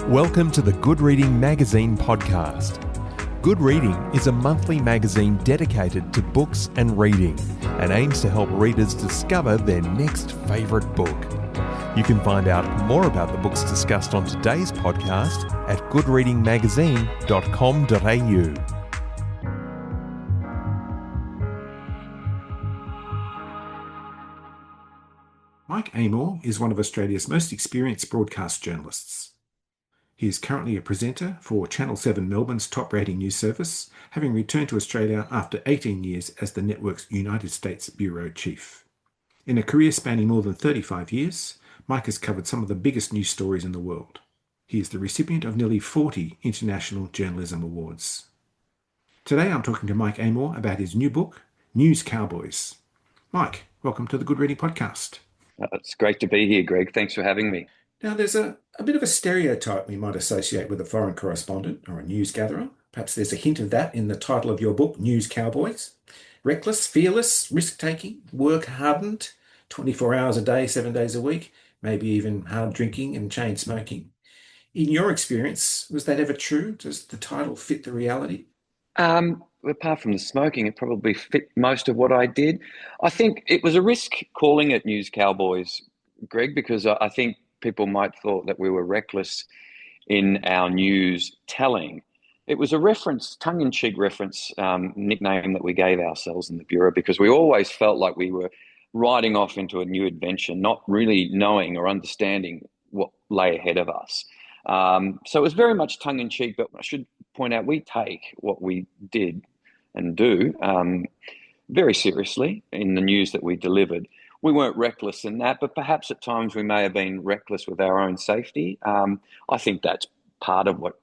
Welcome to the Good Reading Magazine podcast. Good Reading is a monthly magazine dedicated to books and reading and aims to help readers discover their next favourite book. You can find out more about the books discussed on today's podcast at goodreadingmagazine.com.au. Mike Amor is one of Australia's most experienced broadcast journalists. He is currently a presenter for Channel 7 Melbourne's top-rating news service, having returned to Australia after 18 years as the network's United States bureau chief. In a career spanning more than 35 years, Mike has covered some of the biggest news stories in the world. He is the recipient of nearly 40 International Journalism Awards. Today I'm talking to Mike Amor about his new book, News Cowboys. Mike, welcome to the Good Reading Podcast. It's great to be here, Greg. Thanks for having me. Now, there's a bit of a stereotype we might associate with a foreign correspondent or a news gatherer. Perhaps there's a hint of that in the title of your book, News Cowboys. Reckless, fearless, risk-taking, work-hardened, 24 hours a day, 7 days a week, maybe even hard drinking and chain smoking. In your experience, was that ever true? Does the title fit the reality? Apart from the smoking, it probably fit most of what I did. I think it was a risk calling it News Cowboys, Greg, because I think people might thought that we were reckless in our news telling. It was a reference, tongue-in-cheek reference, nickname that we gave ourselves in the Bureau because we always felt like we were riding off into a new adventure, not really knowing or understanding what lay ahead of us. So it was very much tongue-in-cheek, but I should point out we take what we did and do very seriously in the news that we delivered. We weren't reckless in that, but perhaps at times we may have been reckless with our own safety. I think that's part of what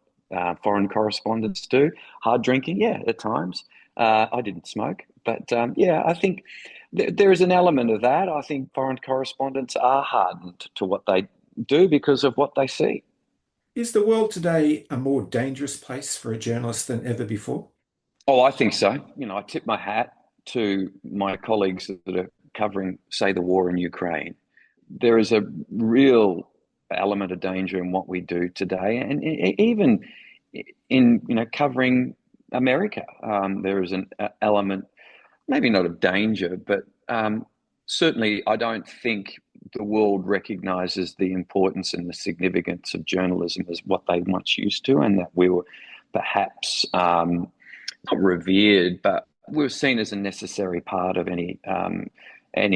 foreign correspondents do. Hard drinking, yeah, at times. I didn't smoke, but I think there is an element of that. I think foreign correspondents are hardened to what they do because of what they see. Is the world today a more dangerous place for a journalist than ever before? Oh, I think so. I tip my hat to my colleagues that are covering, say, the war in Ukraine. There is a real element of danger in what we do today, and even in covering America, there is an element, maybe not of danger, but certainly I don't think the world recognises the importance and the significance of journalism as what they once used to, and that we were perhaps not revered, but we were seen as a necessary part of any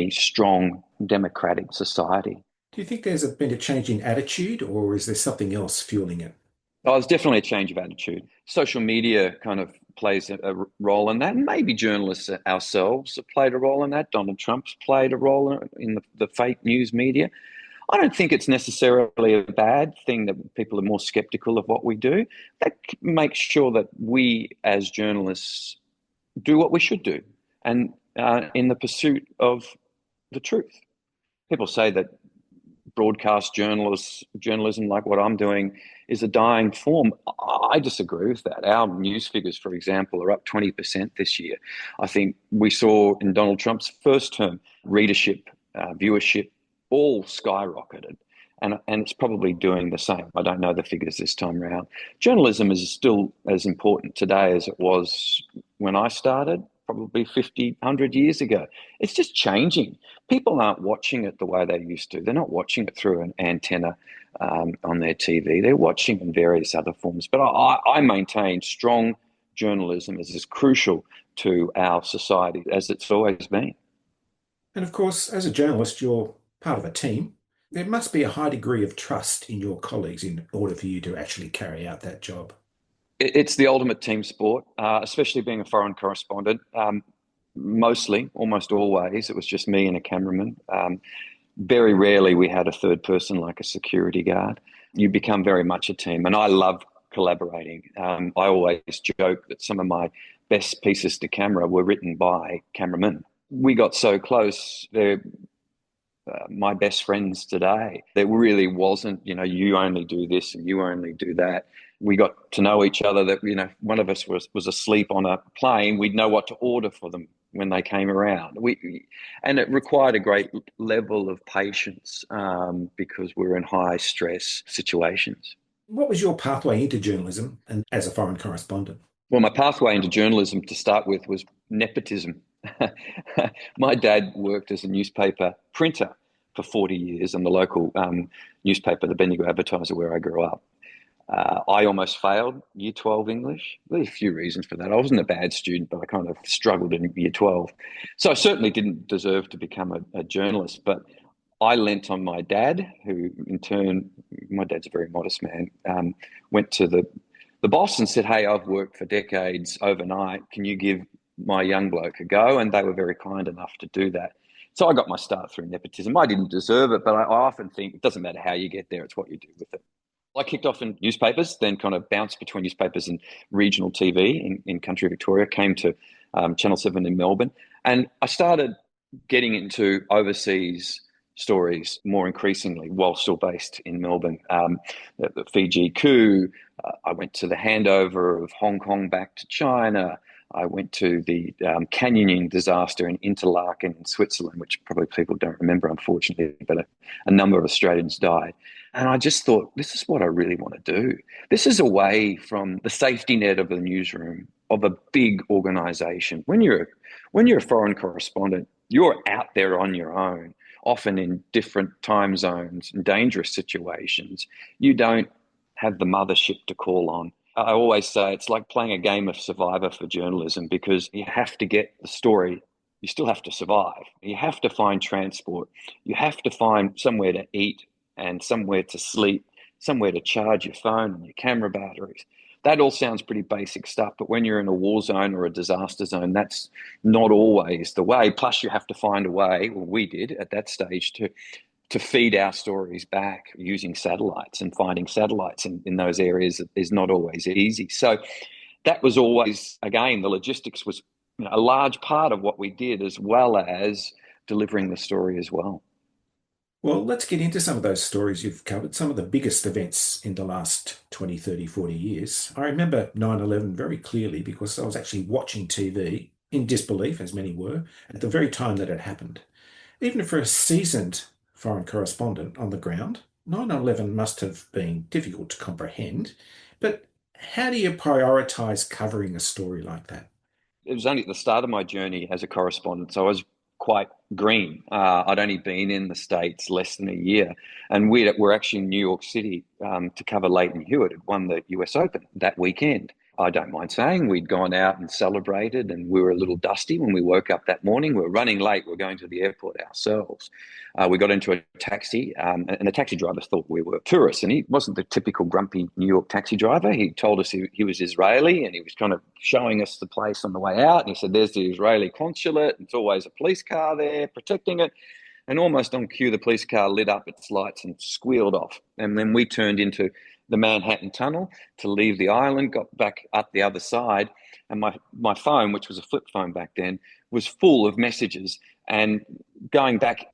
strong democratic society. Do you think there's been a change in attitude, or is there something else fueling it? Oh, it's definitely a change of attitude. Social media kind of plays a role in that, and maybe journalists ourselves have played a role in that. Donald Trump's played a role in the fake news media. I don't think it's necessarily a bad thing that people are more skeptical of what we do. That makes sure that we as journalists do what we should do, and in the pursuit of the truth. People say that broadcast journalism, like what I'm doing, is a dying form. I disagree with that. Our news figures, for example, are up 20% this year. I think we saw in Donald Trump's first term, readership, viewership, all skyrocketed. And it's probably doing the same. I don't know the figures this time around. Journalism is still as important today as it was when I started, probably 50, 100 years ago. It's just changing. People aren't watching it the way they used to. They're not watching it through an antenna on their TV. They're watching in various other forms. But I maintain strong journalism is as crucial to our society as it's always been. And of course, as a journalist, you're part of a team. There must be a high degree of trust in your colleagues in order for you to actually carry out that job. It's the ultimate team sport, especially being a foreign correspondent. Mostly, almost always, it was just me and a cameraman. Very rarely we had a third person like a security guard. You become very much a team, and I love collaborating. I always joke that some of my best pieces to camera were written by cameramen. We got so close, they're my best friends today. There really wasn't, you only do this and you only do that. We got to know each other that, one of us was asleep on a plane. We'd know what to order for them when they came around. And it required a great level of patience because we're in high stress situations. What was your pathway into journalism and as a foreign correspondent? Well, my pathway into journalism to start with was nepotism. My dad worked as a newspaper printer for 40 years in the local newspaper, the Bendigo Advertiser, where I grew up. I almost failed Year 12 English. There's a few reasons for that. I wasn't a bad student, but I kind of struggled in Year 12. So I certainly didn't deserve to become a journalist, but I lent on my dad, who in turn, my dad's a very modest man, went to the boss and said, hey, I've worked for decades overnight. Can you give my young bloke a go? And they were very kind enough to do that. So I got my start through nepotism. I didn't deserve it, but I often think it doesn't matter how you get there, it's what you do with it. I kicked off in newspapers, then kind of bounced between newspapers and regional TV in country Victoria, came to Channel 7 in Melbourne, and I started getting into overseas stories more increasingly while still based in Melbourne. The Fiji coup, I went to the handover of Hong Kong back to China. I went to the canyoning disaster in Interlaken in Switzerland, which probably people don't remember, unfortunately, but a number of Australians died. And I just thought, this is what I really want to do. This is away from the safety net of the newsroom of a big organisation. When you're a foreign correspondent, you're out there on your own, often in different time zones and dangerous situations. You don't have the mothership to call on. I always say it's like playing a game of Survivor for journalism, because you have to get the story. You still have to survive. You have to find transport. You have to find somewhere to eat and somewhere to sleep, somewhere to charge your phone and your camera batteries. That all sounds pretty basic stuff, but when you're in a war zone or a disaster zone, that's not always the way. Plus, you have to find a way, well, we did at that stage, to feed our stories back using satellites, and finding satellites in those areas is not always easy. So that was always, again, the logistics was a large part of what we did, as well as delivering the story as well. Well, let's get into some of those stories you've covered, some of the biggest events in the last 20, 30, 40 years. I remember 9/11 very clearly because I was actually watching TV in disbelief, as many were, at the very time that it happened. Even for a seasoned foreign correspondent on the ground, 9/11 must have been difficult to comprehend. But how do you prioritize covering a story like that? It was only at the start of my journey as a correspondent, so I was quite green. I'd only been in the States less than a year, and we're actually in New York City to cover Leighton Hewitt, had won the US Open that weekend. I don't mind saying we'd gone out and celebrated, and we were a little dusty when we woke up that morning. We were running late. We were going to the airport ourselves. We got into a taxi, and the taxi driver thought we were tourists, and he wasn't the typical grumpy New York taxi driver. He told us he was Israeli, and he was kind of showing us the place on the way out. And he said, there's the Israeli consulate. It's always a police car there protecting it. And almost on cue, the police car lit up its lights and squealed off. And then we turned into the Manhattan Tunnel to leave the island, got back up the other side, and my phone, which was a flip phone back then, was full of messages. And going back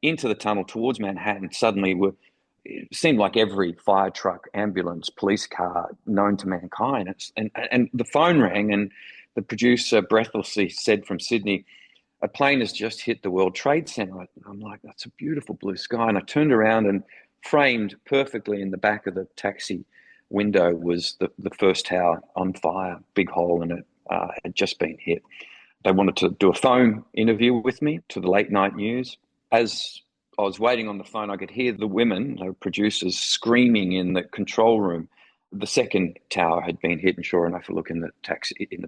into the tunnel towards Manhattan, suddenly it seemed like every fire truck, ambulance, police car known to mankind. And the phone rang, and the producer breathlessly said from Sydney, a plane has just hit the World Trade Center. I'm like, that's a beautiful blue sky. And I turned around, and framed perfectly in the back of the taxi window was the first tower on fire, big hole in it, had just been hit. They wanted to do a phone interview with me to the late night news. As I was waiting on the phone, I could hear the women, the producers, screaming in the control room. The second tower had been hit, and sure enough, I look in the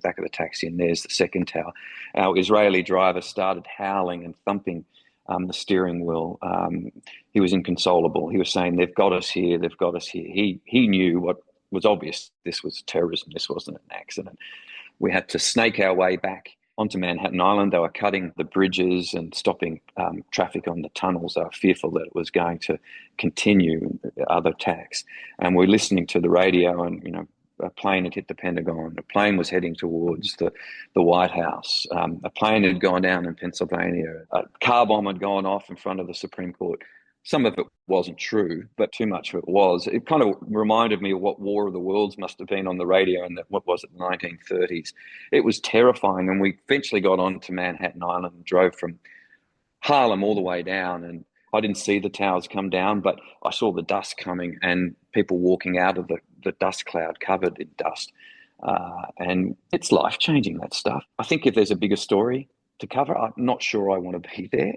back of the taxi, and there's the second tower. Our Israeli driver started howling and thumping the steering wheel. He was inconsolable. He was saying, they've got us here, they've got us here. He knew what was obvious. This was terrorism. This wasn't an accident. We had to snake our way back onto Manhattan Island. They were cutting the bridges and stopping traffic on the tunnels. They were fearful that it was going to continue other attacks. And we're listening to the radio, and, a plane had hit the Pentagon. A plane was heading towards the White House. A plane had gone down in Pennsylvania. A car bomb had gone off in front of the Supreme Court. Some of it wasn't true, but too much of it was. It kind of reminded me of what War of the Worlds must have been on the radio in what was it, the 1930s. It was terrifying, and we eventually got on to Manhattan Island and drove from Harlem all the way down. And I didn't see the towers come down, but I saw the dust coming and people walking out of the dust cloud covered in dust. And it's life-changing, that stuff. I think if there's a bigger story to cover, I'm not sure I want to be there.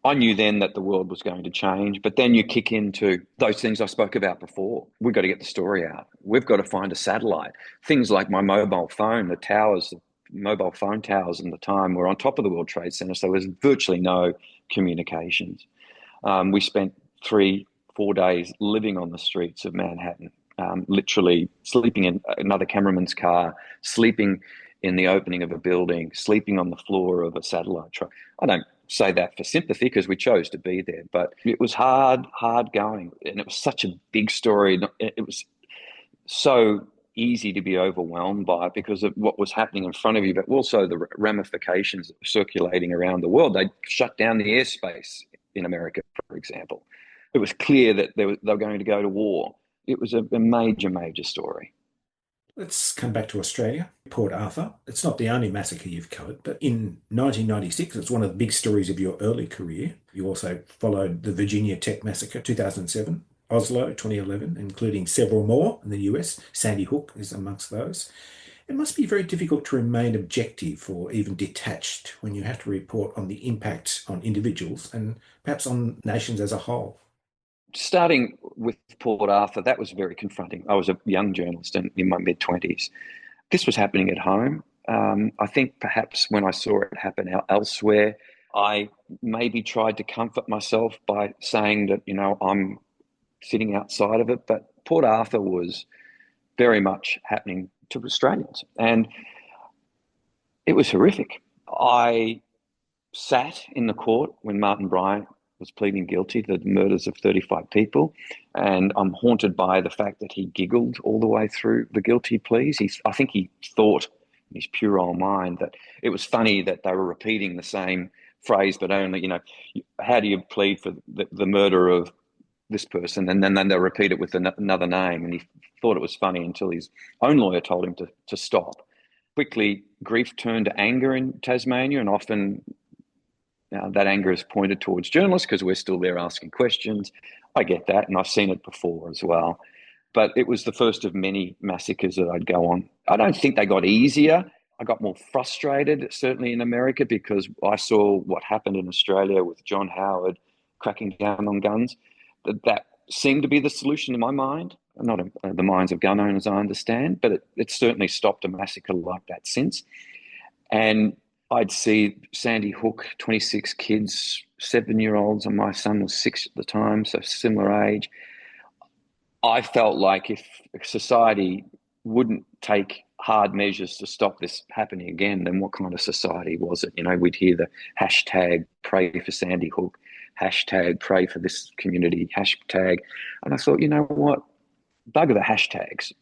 I knew then that the world was going to change, but then you kick into those things I spoke about before. We've got to get the story out. We've got to find a satellite. Things like my mobile phone, the towers, mobile phone towers in the time were on top of the World Trade Center, so there was virtually no communications. We spent 3-4 days living on the streets of Manhattan, literally sleeping in another cameraman's car, sleeping in the opening of a building, sleeping on the floor of a satellite truck. I don't say that for sympathy because we chose to be there, but it was hard going. And it was such a big story. It was so easy to be overwhelmed by it because of what was happening in front of you, but also the ramifications that were circulating around the world. They shut down the airspace in America, for example. It was clear that they were going to go to war. It was a major story. Let's come back to Australia. Port Arthur. It's not the only massacre you've covered, but in 1996, it's one of the big stories of your early career. You also followed the Virginia Tech Massacre, 2007, Oslo, 2011, including several more in the US. Sandy Hook is amongst those. It must be very difficult to remain objective or even detached when you have to report on the impact on individuals and perhaps on nations as a whole. Starting with Port Arthur, that was very confronting. I was a young journalist in my mid-20s. This was happening at home. I think perhaps when I saw it happen elsewhere, I maybe tried to comfort myself by saying that, I'm sitting outside of it. But Port Arthur was very much happening to Australians. And it was horrific. I sat in the court when Martin Bryant was pleading guilty to the murders of 35 people. And I'm haunted by the fact that he giggled all the way through the guilty pleas. I think he thought in his puerile mind that it was funny that they were repeating the same phrase, but only, how do you plead for the murder of this person? And then they'll repeat it with another name. And he thought it was funny until his own lawyer told him to stop. Quickly, grief turned to anger in Tasmania, and often that anger is pointed towards journalists because we're still there asking questions. I get that, and I've seen it before as well. But it was the first of many massacres that I'd go on. I don't think they got easier. I got more frustrated, certainly in America, because I saw what happened in Australia with John Howard cracking down on guns. That seemed to be the solution in my mind. Not in the minds of gun owners, I understand, but it certainly stopped a massacre like that since. And I'd see Sandy Hook, 26 kids, 7-year-olds, and my son was 6 at the time, so similar age. I felt like if society wouldn't take hard measures to stop this happening again, then what kind of society was it? We'd hear the hashtag pray for Sandy Hook, hashtag pray for this community, hashtag. And I thought, you know what? Bugger the hashtags.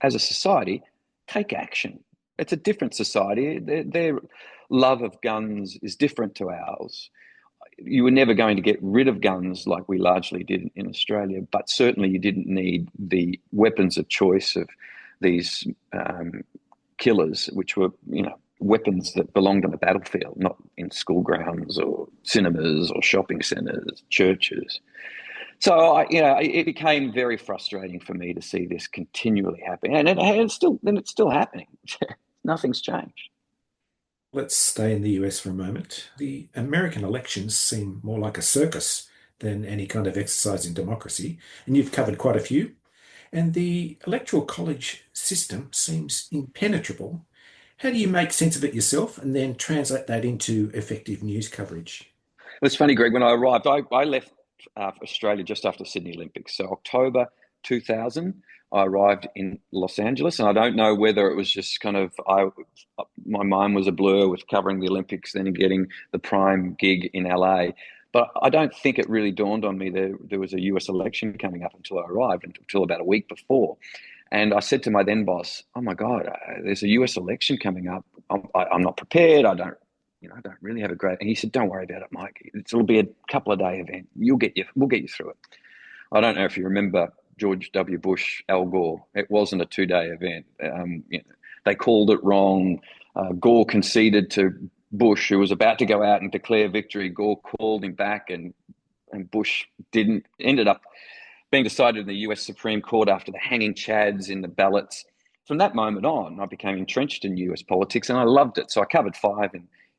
As a society, take action. It's a different society. Their love of guns is different to ours. You were never going to get rid of guns like we largely did in Australia, but certainly you didn't need the weapons of choice of these killers, which were, weapons that belonged on the battlefield, not in school grounds or cinemas or shopping centres, churches. So, it became very frustrating for me to see this continually happening, and it's still happening. Nothing's changed. Let's stay in the US for a moment. The American elections seem more like a circus than any kind of exercise in democracy, and you've covered quite a few. And the electoral college system seems impenetrable. How do you make sense of it yourself and then translate that into effective news coverage? Well, it's funny, Greg, when I arrived, I left Australia just after Sydney Olympics. So October 2000, I arrived in Los Angeles, and I don't know whether it was just kind of, my mind was a blur with covering the Olympics, then getting the prime gig in LA. But I don't think it really dawned on me there was a US election coming up until I arrived, until about a week before. And I said to my then boss, "Oh my God, there's a US election coming up. I'm not prepared. I don't really have a great." And he said, "Don't worry about it, Mike. It'll be a couple of day event. We'll get you through it." I don't know if you remember George W. Bush, Al Gore. It wasn't a 2-day event. They called it wrong. Gore conceded to Bush, who was about to go out and declare victory. Gore called him back and and Bush didn't. Ended up being decided in the US Supreme Court after the hanging chads in the ballots. From that moment on, I became entrenched in US politics, and I loved it. So I covered 5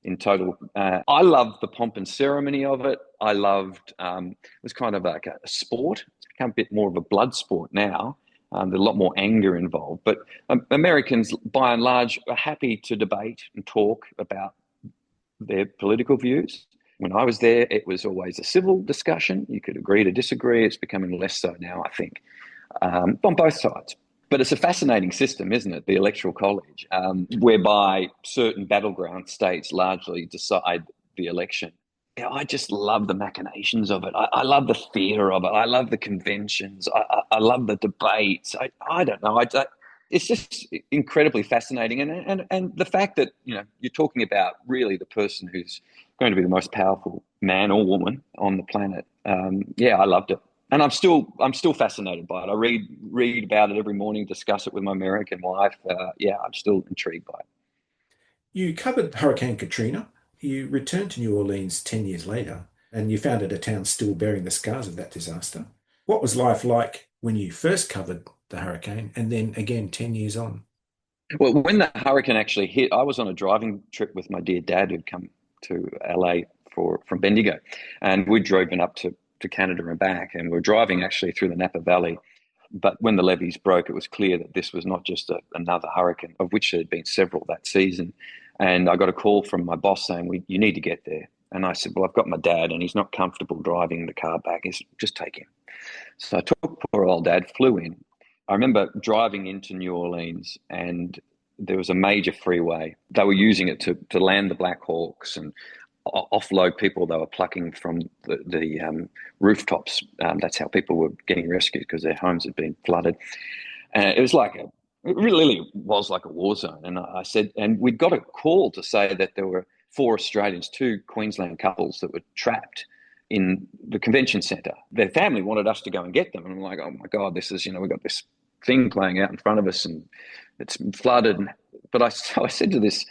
in total. I loved the pomp and ceremony of it. I loved, it was kind of like a sport. It's become a bit more of a blood sport now. There's a lot more anger involved. But Americans, by and large, are happy to debate and talk about their political views. When I was there, it was always a civil discussion. You could agree to disagree. It's becoming less so now, I think, on both sides. But it's a fascinating system, isn't it, the Electoral College, whereby certain battleground states largely decide the election. Yeah, I just love the machinations of it. I love the theatre of it. I love the conventions. I love the debates. I don't know. It's just incredibly fascinating. And the fact that, you know, you're talking about really the person who's going to be the most powerful man or woman on the planet. Yeah, I loved it. And I'm still fascinated by it. I read about it every morning, discuss it with my American wife. Yeah, I'm still intrigued by it. You covered Hurricane Katrina. You returned to New Orleans 10 years later, and you founded a town still bearing the scars of that disaster. What was life like when you first covered the hurricane, and then again 10 years on? Well, when the hurricane actually hit, I was on a driving trip with my dear dad who'd come to LA from Bendigo, and we'd driven up to Canada and back, and we're driving actually through the Napa Valley. But when the levees broke, it was clear that this was not just another hurricane, of which there had been several that season. And I got a call from my boss saying, you need to get there. And I said, well, I've got my dad and he's not comfortable driving the car back. He said, just take him. So I took poor old dad, flew in. I remember driving into New Orleans, and there was a major freeway. They were using it to land the Black Hawks and offload people they were plucking from the rooftops. That's how people were getting rescued, because their homes had been flooded. And it really was like a war zone. And I said, and we'd got a call to say that there were 4 Australians, 2 Queensland couples that were trapped in the convention centre. Their family wanted us to go and get them. And I'm like, oh my God, this is, we've got this thing playing out in front of us and it's flooded. But I said to this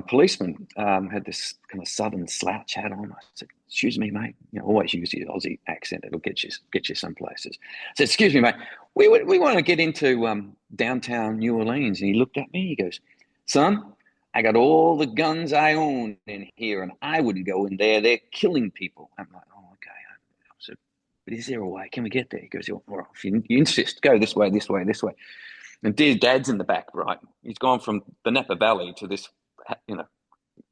policeman, had this kind of southern slouch hat on. I said, excuse me, mate. Always use the Aussie accent. It'll get you some places. I said, excuse me, mate. We want to get into downtown New Orleans. And he looked at me. He goes, son, I got all the guns I own in here, and I wouldn't go in there. They're killing people. I'm like, oh, okay. I said, but is there a way? Can we get there? He goes, well, if you insist, go this way, this way, this way. And dear dad's in the back, right? He's gone from the Napa Valley to this,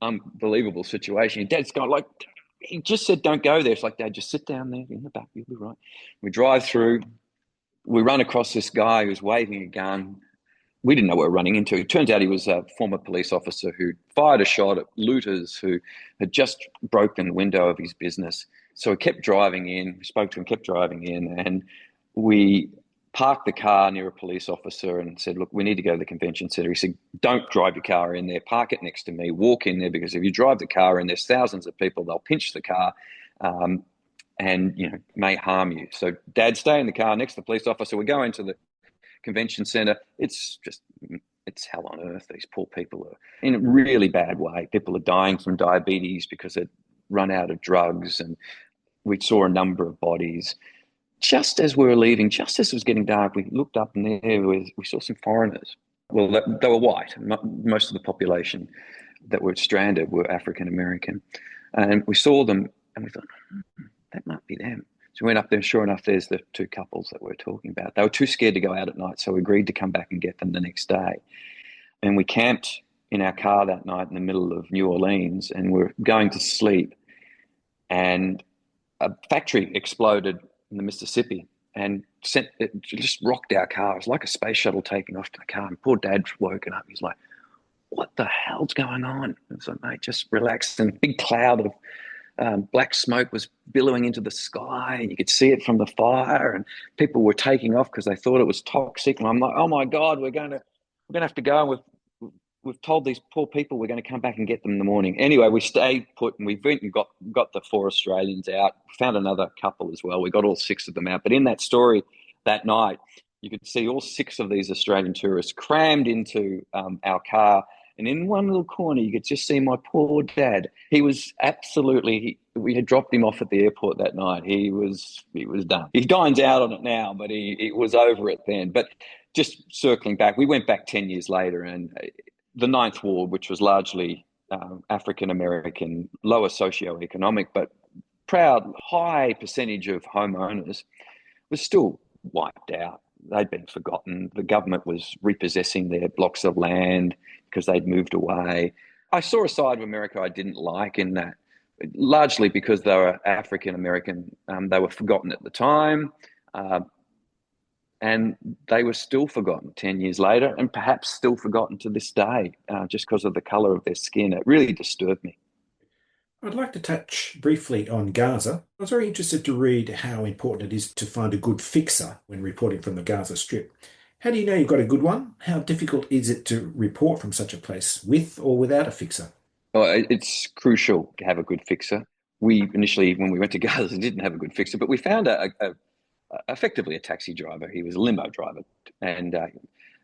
unbelievable situation. Your dad's going like, he just said, don't go there. It's like, Dad, just sit down there in the back. You'll be right. We drive through. We run across this guy who's waving a gun. We didn't know what we were running into. It turns out he was a former police officer who fired a shot at looters who had just broken the window of his business. So we kept driving in. We spoke to him, kept driving in, and we parked the car near a police officer and said, look, we need to go to the convention centre. He said, don't drive your car in there. Park it next to me. Walk in there, because if you drive the car in, there's thousands of people. They'll pinch the car and may harm you. So Dad, stay in the car next to the police officer. We go into the convention centre. It's hell on earth. These poor people are in a really bad way. People are dying from diabetes because they've run out of drugs, and we saw a number of bodies. Just as we were leaving, just as it was getting dark, we looked up, and there we saw some foreigners. Well, they were white. Most of the population that were stranded were African American. And we saw them and we thought, that might be them. So we went up there, and sure enough, there's the 2 couples that we're talking about. They were too scared to go out at night, so we agreed to come back and get them the next day. And we camped in our car that night in the middle of New Orleans, and we're going to sleep. And a factory exploded in the Mississippi and it just rocked our car. It was like a space shuttle taking off to the car. And poor Dad's woken up. He's like, what the hell's going on? And so, mate, just relax. And a big cloud of black smoke was billowing into the sky, and you could see it from the fire, and people were taking off because they thought it was toxic. And I'm like, oh my God, we're going to have to go. And we've told these poor people we're going to come back and get them in the morning. Anyway, we stayed put, and we went and got the 4 Australians out, found another couple as well. We got all 6 of them out. But in that story that night, you could see all 6 of these Australian tourists crammed into our car And in one little corner, you could just see my poor dad. He was absolutely, we had dropped him off at the airport that night. He was done. He dines out on it now, but he was over it then. But just circling back, we went back 10 years later, and the Ninth Ward, which was largely African-American, lower socioeconomic, but proud, high percentage of homeowners, was still wiped out. They'd been forgotten. The government was repossessing their blocks of land because they'd moved away. I saw a side of America I didn't like in that, largely because they were African-American. They were forgotten at the time, and they were still forgotten 10 years later, and perhaps still forgotten to this day, just because of the colour of their skin. It really disturbed me. I'd like to touch briefly on Gaza. I was very interested to read how important it is to find a good fixer when reporting from the Gaza Strip. How do you know you've got a good one? How difficult is it to report from such a place with or without a fixer? Oh, it's crucial to have a good fixer. We initially, when we went to Gaza, didn't have a good fixer, but we found effectively a taxi driver. He was a limo driver, and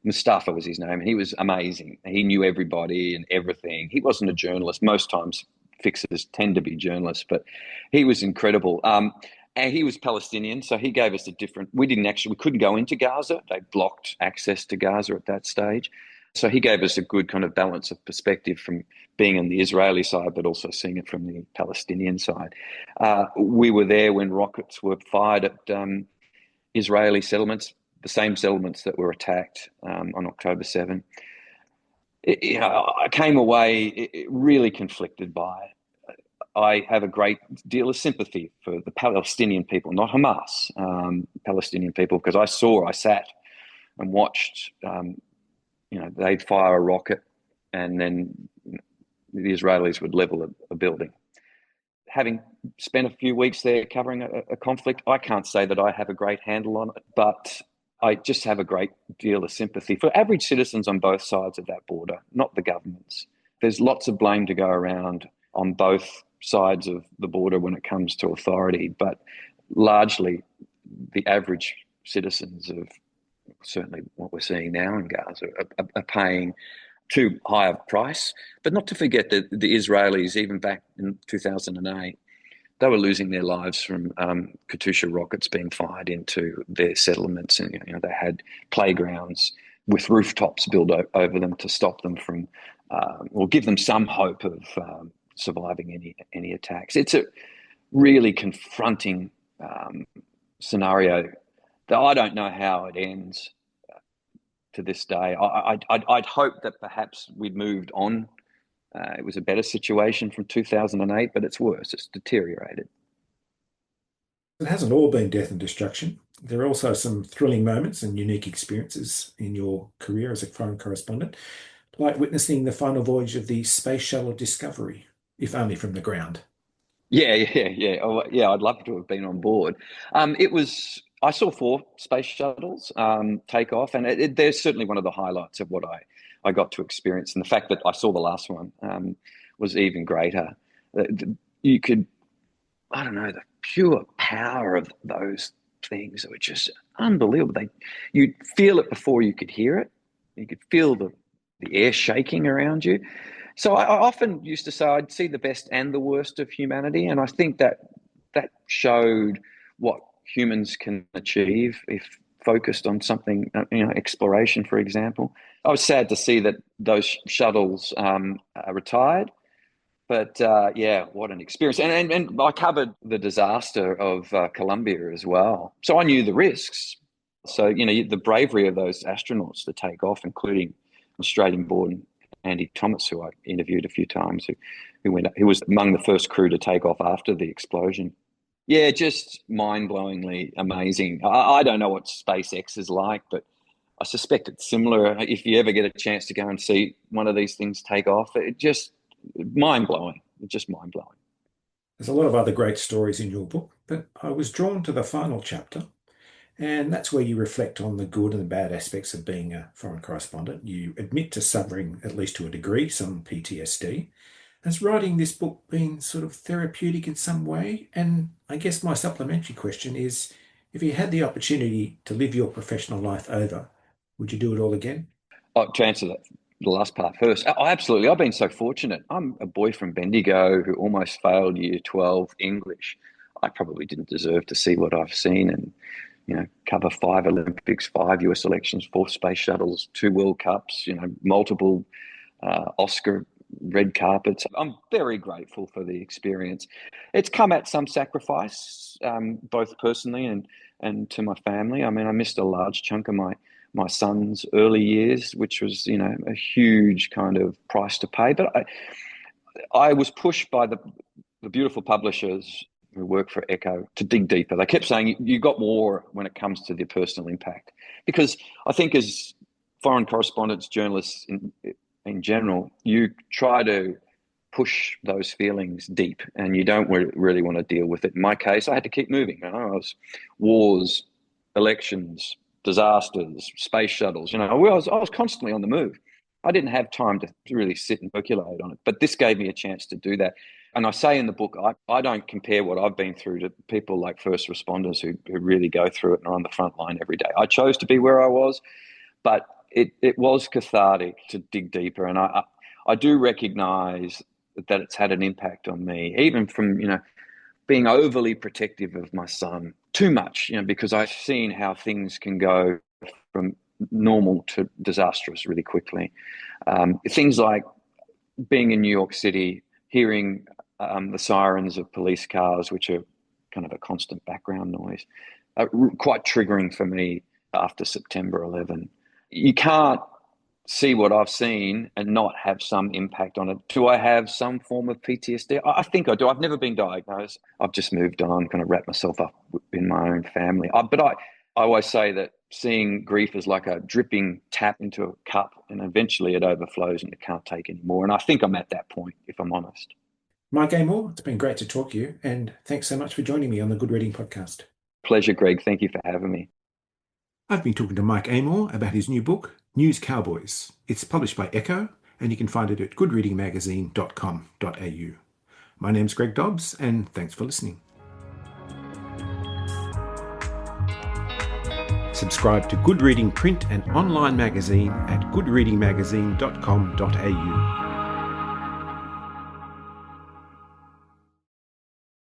Mustafa was his name, and he was amazing. He knew everybody and everything. He wasn't a journalist. Most times fixers tend to be journalists, but he was incredible. And he was Palestinian, so he gave us we couldn't go into Gaza. They blocked access to Gaza at that stage. So he gave us a good kind of balance of perspective from being on the Israeli side, but also seeing it from the Palestinian side. We were there when rockets were fired at Israeli settlements, the same settlements that were attacked on October 7. I came away really conflicted by it. I have a great deal of sympathy for the Palestinian people, not Hamas, Palestinian people, because I sat and watched, they'd fire a rocket and then the Israelis would level a building. Having spent a few weeks there covering a conflict, I can't say that I have a great handle on it, but I just have a great deal of sympathy for average citizens on both sides of that border, not the governments. There's lots of blame to go around on both sides of the border when it comes to authority, but largely the average citizens of certainly what we're seeing now in Gaza are paying too high a price. But not to forget that the Israelis, even back in 2008, they were losing their lives from Katyusha rockets being fired into their settlements, and they had playgrounds with rooftops built over them to stop them from, or give them some hope of surviving any attacks. It's a really confronting scenario that I don't know how it ends to this day. I'd hope that perhaps we'd moved on. It was a better situation from 2008, but it's worse. It's deteriorated. It hasn't all been death and destruction. There are also some thrilling moments and unique experiences in your career as a foreign correspondent, like witnessing the final voyage of the Space Shuttle Discovery, if only from the ground. Yeah. Oh, yeah, I'd love to have been on board. I saw 4 space shuttles take off, and they're certainly one of the highlights of what I got to experience. And the fact that I saw the last one was even greater. You could, I don't know, the pure power of those things were just unbelievable. You'd feel it before you could hear it. You could feel the air shaking around you. So I often used to say I'd see the best and the worst of humanity, and I think that showed what humans can achieve if focused on something, exploration, for example. I was sad to see that those shuttles are retired, but what an experience. And I covered the disaster of Colombia as well. So I knew the risks. So, the bravery of those astronauts to take off, including Australian-born Andy Thomas, who I interviewed a few times, who was among the first crew to take off after the explosion. Yeah, just mind-blowingly amazing. I don't know what SpaceX is like, but I suspect it's similar. If you ever get a chance to go and see one of these things take off, it just mind-blowing. It's just mind-blowing. There's a lot of other great stories in your book, but I was drawn to the final chapter, and that's where you reflect on the good and the bad aspects of being a foreign correspondent. You admit to suffering, at least to a degree, some PTSD. Has writing this book been sort of therapeutic in some way? And I guess my supplementary question is, if you had the opportunity to live your professional life over, would you do it all again? To answer that the last part first. Absolutely. I've been so fortunate. I'm a boy from Bendigo who almost failed Year 12 English. I probably didn't deserve to see what I've seen and, cover 5 Olympics, 5 US elections, 4 space shuttles, 2 World Cups, multiple Oscar red carpets. I'm very grateful for the experience. It's come at some sacrifice, both personally and to my family. I mean, I missed a large chunk of my son's early years, which was, a huge kind of price to pay. But I was pushed by the beautiful publishers who work for Echo to dig deeper. They kept saying, you got more when it comes to the personal impact. Because I think as foreign correspondents, journalists in general, you try to push those feelings deep and you don't really want to deal with it. In my case, I had to keep moving. I was wars, elections, disasters, space shuttles. I was constantly on the move. I didn't have time to really sit and percolate on it, but this gave me a chance to do that. And I say in the book, I don't compare what I've been through to people like first responders who really go through it and are on the front line every day. I chose to be where I was, but it was cathartic to dig deeper. And I do recognize that it's had an impact on me, even from, being overly protective of my son too much, because I've seen how things can go from normal to disastrous really quickly. Things like being in New York City, hearing the sirens of police cars, which are kind of a constant background noise, quite triggering for me after September 11. You can't see what I've seen and not have some impact on it. Do I have some form of PTSD? I think I do. I've never been diagnosed. I've just moved on, kind of wrapped myself up in my own family. But I always say that seeing grief is like a dripping tap into a cup, and eventually it overflows and you can't take any more. And I think I'm at that point, if I'm honest. Mike Amor, it's been great to talk to you, and thanks so much for joining me on the Good Reading Podcast. Pleasure, Greg. Thank you for having me. I've been talking to Mike Amor about his new book, News Cowboys. It's published by Echo, and you can find it at goodreadingmagazine.com.au. My name's Greg Dobbs, and thanks for listening. Subscribe to Good Reading print and online magazine at goodreadingmagazine.com.au.